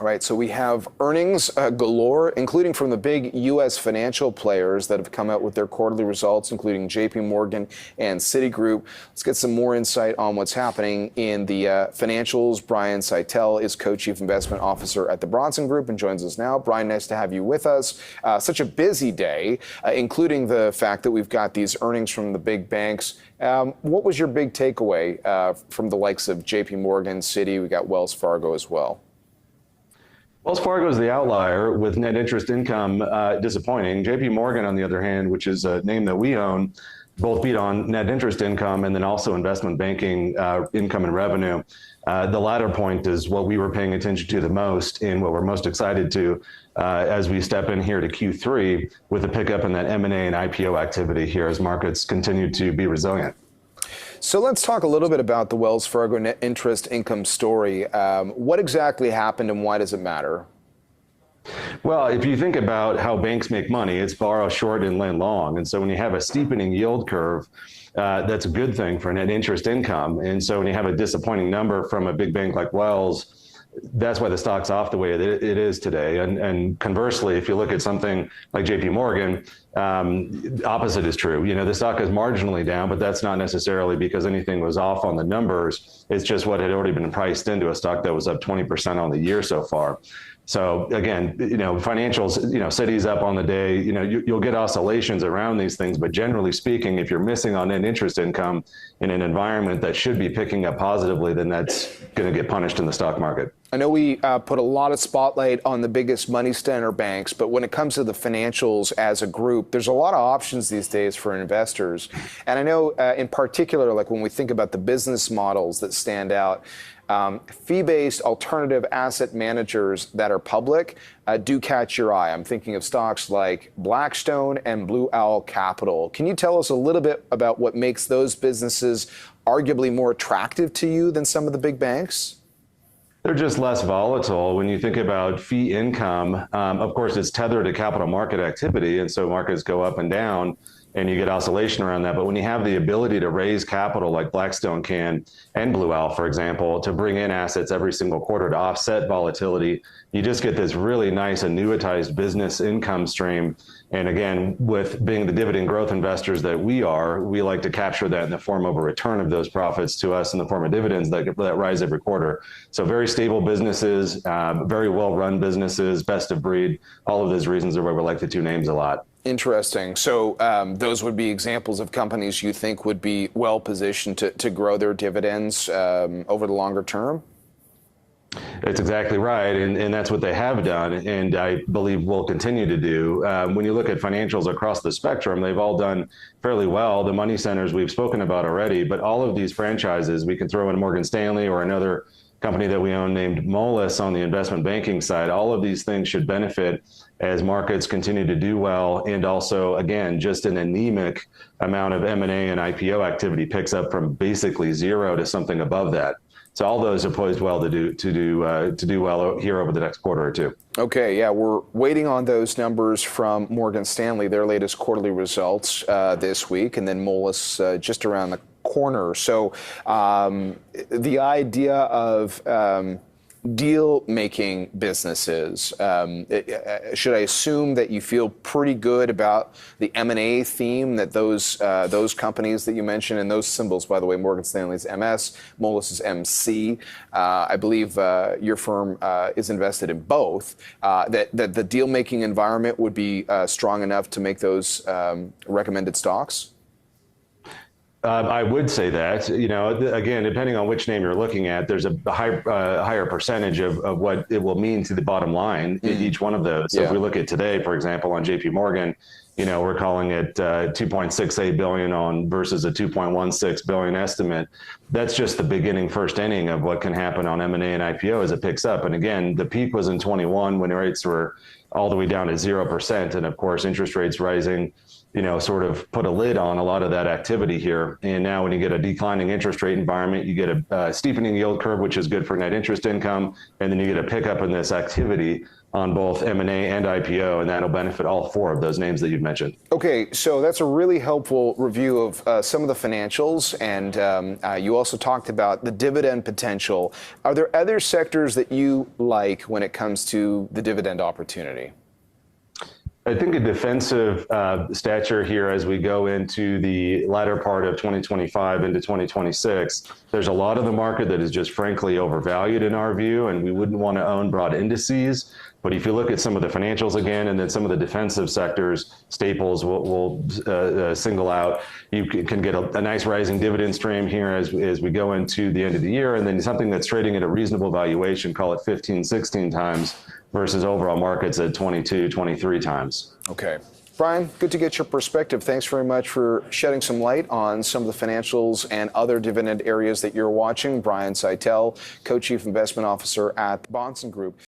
All right, so we have earnings galore, including from the big U.S. financial players that have come out with their quarterly results, including JP Morgan and Citigroup. Let's get some more insight on what's happening in the financials. Brian Szytel is Co-Chief Investment Officer at the Bahnsen Group and joins us now. Brian, nice to have you with us. Such a busy day, including the fact that we've got these earnings from the big banks. What was your big takeaway from the likes of JP Morgan, Citi? We got Wells Fargo as well. Wells Fargo is the outlier with net interest income disappointing. JP Morgan, on the other hand, which is a name that we own, both beat on net interest income and then also investment banking income and revenue. The latter point is what we were paying attention to the most and what we're most excited to as we step in here to Q3 with a pickup in that M&A and IPO activity here as markets continue to be resilient. So let's talk a little bit about the Wells Fargo net interest income story. What exactly happened and why does it matter? Well, if you think about how banks make money, it's borrow short and lend long. And so when you have a steepening yield curve, that's a good thing for net interest income. And so when you have a disappointing number from a big bank like Wells, that's why the stock's off the way it is today. And conversely, if you look at something like JP Morgan, opposite is true. You know, the stock is marginally down, but that's not necessarily because anything was off on the numbers. It's just what had already been priced into a stock that was up 20% on the year so far. So again, you know, financials, you know, Citi's up on the day, you know, you'll get oscillations around these things, but generally speaking, if you're missing on net interest income in an environment that should be picking up positively, then that's going to get punished in the stock market. I know we put a lot of spotlight on the biggest money center banks, but when it comes to the financials as a group, there's a lot of options these days for investors. And I know in particular, like when we think about the business models that stand out, fee-based alternative asset managers that are public do catch your eye. I'm thinking of stocks like Blackstone and Blue Owl Capital. Can you tell us a little bit about what makes those businesses arguably more attractive to you than some of the big banks? They're just less volatile. When you think about fee income, of course, it's tethered to capital market activity. And so markets go up and down and you get oscillation around that. But when you have the ability to raise capital like Blackstone can and Blue Owl, for example, to bring in assets every single quarter to offset volatility, you just get this really nice annuitized business income stream. And again, with being the dividend growth investors that we are, we like to capture that in the form of a return of those profits to us in the form of dividends that rise every quarter. So very stable businesses, very well-run businesses, best of breed. All of those reasons are why we like the two names a lot. Interesting. So those would be examples of companies you think would be well positioned to grow their dividends over the longer term? It's exactly right. And that's what they have done. And I believe will continue to do. When you look at financials across the spectrum, they've all done fairly well. The money centers we've spoken about already, but all of these franchises, we can throw in Morgan Stanley or another company that we own named Moelis on the investment banking side. All of these things should benefit as markets continue to do well. And also, again, just an anemic amount of M&A and IPO activity picks up from basically zero to something above that. So all those are poised well to do well here over the next quarter or two. Okay, yeah, we're waiting on those numbers from Morgan Stanley, their latest quarterly results this week, and then Moelis just around the corner. So the idea of deal-making businesses, should I assume that you feel pretty good about the M&A theme that those companies that you mentioned, and those symbols, by the way, Morgan Stanley's MS, Moelis is MC, I believe your firm is invested in both, that the deal-making environment would be strong enough to make those recommended stocks? I would say that, you know, again, depending on which name you're looking at, there's a higher percentage of what it will mean to the bottom line in each one of those. So if we look at today, for example, on JP Morgan, you know, we're calling it 2.68 billion on versus a 2.16 billion estimate. That's just the beginning, first inning of what can happen on M&A and IPO as it picks up. And again, the peak was in 21 when rates were all the way down to 0%. And of course, interest rates rising, you know, sort of put a lid on a lot of that activity here. And now when you get a declining interest rate environment, you get a steepening yield curve, which is good for net interest income. And then you get a pickup in this activity on both M&A and IPO, and that'll benefit all four of those names that you've mentioned. Okay, so that's a really helpful review of some of the financials, and you also talked about the dividend potential. Are there other sectors that you like when it comes to the dividend opportunity? I think a defensive stature here as we go into the latter part of 2025 into 2026. There's a lot of the market that is just frankly overvalued in our view, and we wouldn't want to own broad indices. But if you look at some of the financials again, and then some of the defensive sectors, staples will single out, you can get a nice rising dividend stream here as we go into the end of the year, and then something that's trading at a reasonable valuation, call it 15, 16 times, versus overall markets at 22, 23 times. Okay. Brian, good to get your perspective. Thanks very much for shedding some light on some of the financials and other dividend areas that you're watching. Brian Szytel, Co-Chief Investment Officer at the Bahnsen Group.